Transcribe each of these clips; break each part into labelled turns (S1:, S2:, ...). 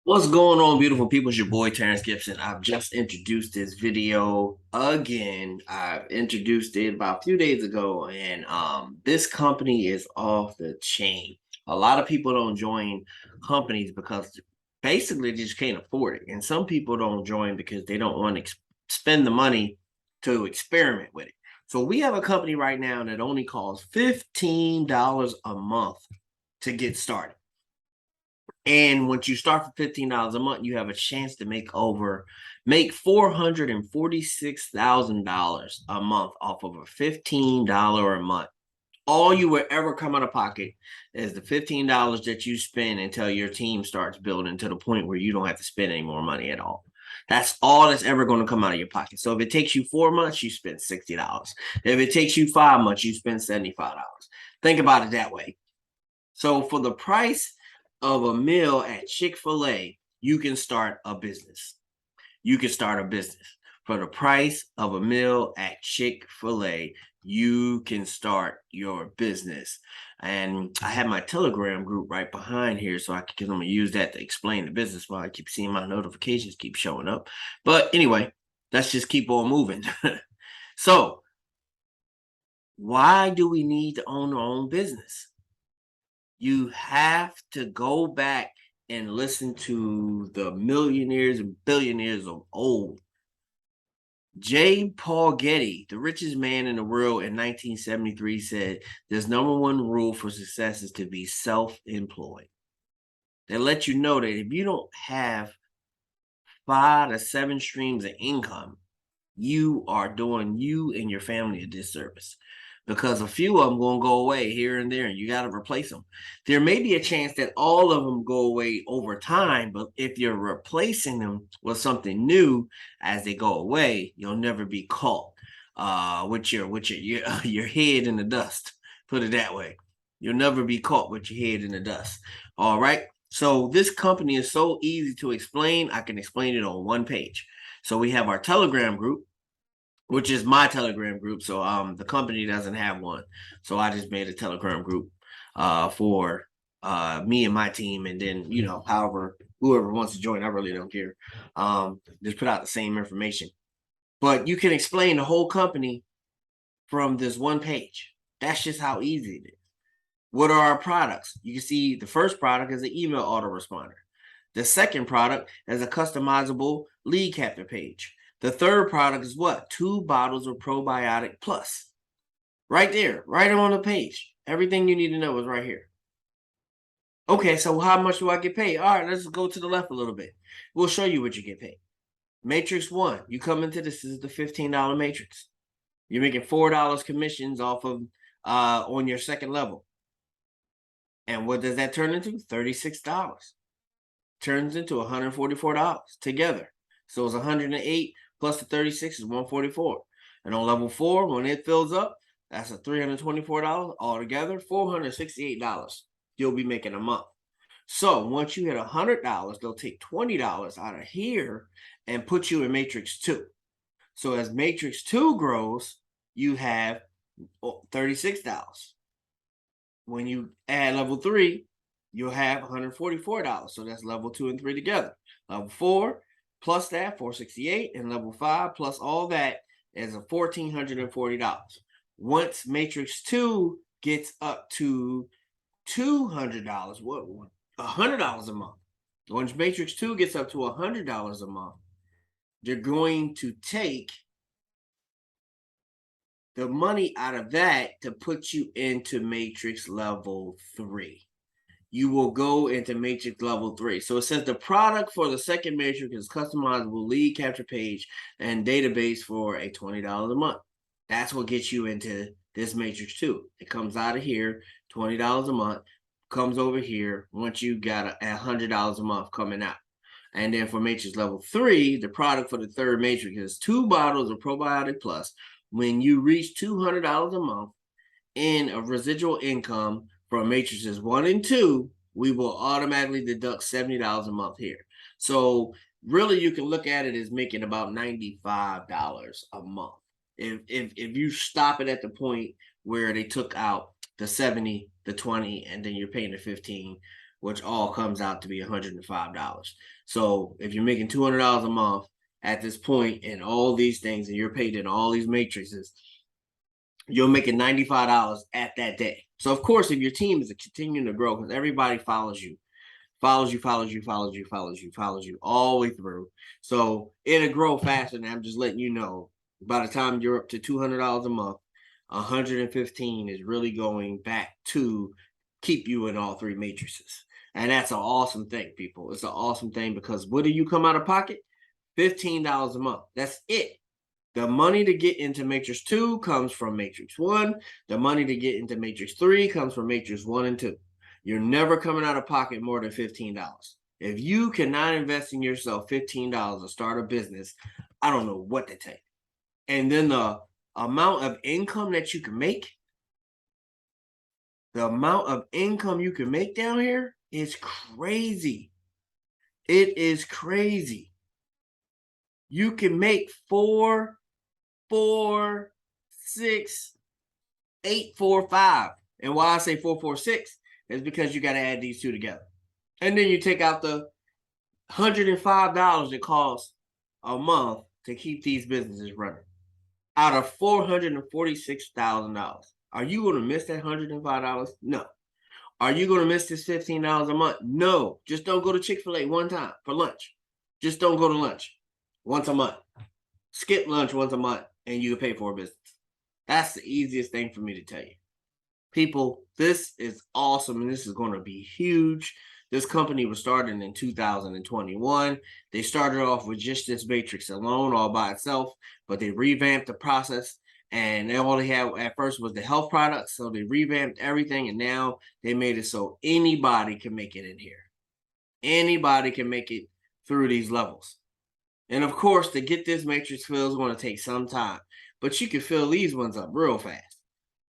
S1: What's going on, beautiful people? It's your boy Terrence Gibson. I've just introduced this video again. I've introduced it about a few days ago, and this company is off the chain. A lot of people don't join companies because basically they just can't afford it, and some people don't join because they don't want to spend the money to experiment with it. So we have a company right now that only costs $15 a month to get started. And once you start for $15 a month, you have a chance to make $446,000 a month off of a $15 a month. All you will ever come out of pocket is the $15 that you spend until your team starts building to the point where you don't have to spend any more money at all. That's all that's ever going to come out of your pocket. So if it takes you 4 months, you spend $60. If it takes you 5 months, you spend $75. Think about it that way. So for the price of a meal at Chick-fil-A, you can start a business. You can start a business. For the price of a meal at Chick-fil-A, you can start your business. And I have my Telegram group right behind here, so I'm gonna use that to explain the business while I keep seeing my notifications keep showing up. But anyway, let's just keep on moving. So, why do we need to own our own business? You have to go back and listen to the millionaires and billionaires of old. J. Paul Getty, the richest man in the world in 1973, said, "There's number one rule for success is to be self-employed." They let you know that if you don't have 5 to 7 streams of income, you are doing you and your family a disservice, because a few of them going to go away here and there and you got to replace them. There may be a chance that all of them go away over time, but if you're replacing them with something new as they go away, you'll never be caught with your head in the dust. Put it that way. You'll never be caught with your head in the dust. All right. So this company is so easy to explain. I can explain it on one page. So we have our Telegram group, which is my Telegram group. So the company doesn't have one. So I just made a Telegram group for me and my team. And then, however, whoever wants to join, I really don't care. Just put out the same information. But you can explain the whole company from this one page. That's just how easy it is. What are our products? You can see the first product is an email autoresponder. The second product is a customizable lead capture page. The third product is what? 2 bottles of probiotic plus. Right there, right on the page. Everything you need to know is right here. Okay, so how much do I get paid? All right, let's go to the left a little bit. We'll show you what you get paid. Matrix 1, you come into this is the $15 matrix. You're making $4 commissions off of on your second level. And what does that turn into? $36. Turns into $144 together. So it's 108 plus the 36 is 144. And on level 4, when it fills up, that's a $324 altogether, $468 you'll be making a month. So once you hit $100, they'll take $20 out of here and put you in Matrix 2. So as Matrix 2 grows, you have $36. When you add level 3, you'll have $144. So that's level 2 and 3 together. Level 4 plus that, 468, and level 5 plus all that is a $1,440. Once Matrix 2 gets up to $200, what $100 a month. Once Matrix 2 gets up to $100 a month, they're going to take the money out of that to put you into Matrix level 3. You will go into Matrix level 3. So it says the product for the second Matrix is customizable lead capture page and database for a $20 a month. That's what gets you into this Matrix 2. It comes out of here, $20 a month, comes over here once you got $100 a month coming out. And then for Matrix level 3, the product for the third Matrix is 2 bottles of probiotic plus. When you reach $200 a month in a residual income from matrices 1 and 2, we will automatically deduct $70 a month here. So really, you can look at it as making about $95 a month. If you stop it at the point where they took out the 70, the 20, and then you're paying the 15, which all comes out to be $105. So if you're making $200 a month at this point and all these things, and you're paid in all these matrices, you're making $95 at that day. So of course, if your team is continuing to grow, because everybody follows you all the way through. So it'll grow faster. And I'm just letting you know, by the time you're up to $200 a month, 115 is really going back to keep you in all three matrices. And that's an awesome thing, people. It's an awesome thing, because what do you come out of pocket? $15 a month. That's it. The money to get into matrix 2 comes from matrix 1. The money to get into matrix 3 comes from matrix 1 and 2. You're never coming out of pocket more than $15. If you cannot invest in yourself $15 to start a business, I don't know what to tell you. And then the amount of income that you can make, down here is crazy. It is crazy. You can make 4, 4, 6, 8, 4, 5. And why I say 4, 4, 6 is because you got to add these two together. And then you take out the $105 it costs a month to keep these businesses running out of $446,000. Are you going to miss that $105? No. Are you going to miss this $15 a month? No. Just don't go to Chick-fil-A one time for lunch. Just don't go to lunch once a month. Skip lunch once a month and you can pay for a business. That's the easiest thing for me to tell you. People, this is awesome, and this is going to be huge. This company was started in 2021. They started off with just this matrix alone, all by itself, but they revamped the process, and all they had at first was the health products, so they revamped everything, and now they made it so anybody can make it in here. Anybody can make it through these levels. And of course, to get this matrix filled is going to take some time, but you can fill these ones up real fast,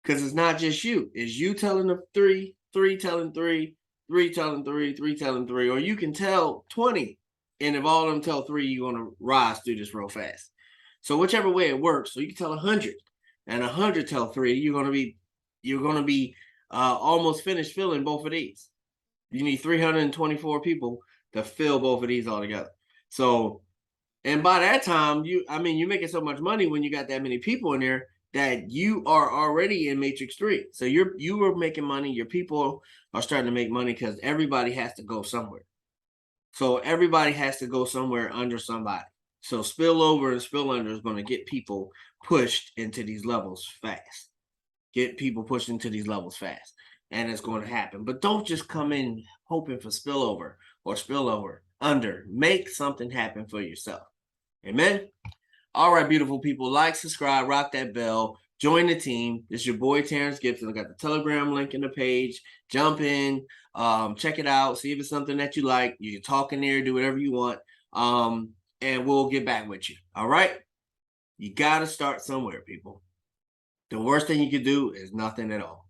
S1: because it's not just you. It's you telling the 3, 3 telling 3, 3 telling 3, 3 telling 3, or you can tell 20. And if all of them tell 3, you're going to rise through this real fast. So whichever way it works, so you can tell 100, and 100 tell 3, you're going to be almost finished filling both of these. You need 324 people to fill both of these all together. So, and by that time, you're making so much money when you got that many people in there that you are already in matrix 3. So you are making money. Your people are starting to make money, because everybody has to go somewhere. So everybody has to go somewhere under somebody. So spillover and spill under is going to get people pushed into these levels fast. And it's going to happen. But don't just come in hoping for spillover or spillover under. Make something happen for yourself. Amen. All right, beautiful people. Like, subscribe, rock that bell, join the team. This is your boy Terrence Gibson. I got the Telegram link in the page. Jump in, check it out, see if it's something that you like. You can talk in there, do whatever you want, and we'll get back with you. All right? You got to start somewhere, people. The worst thing you could do is nothing at all.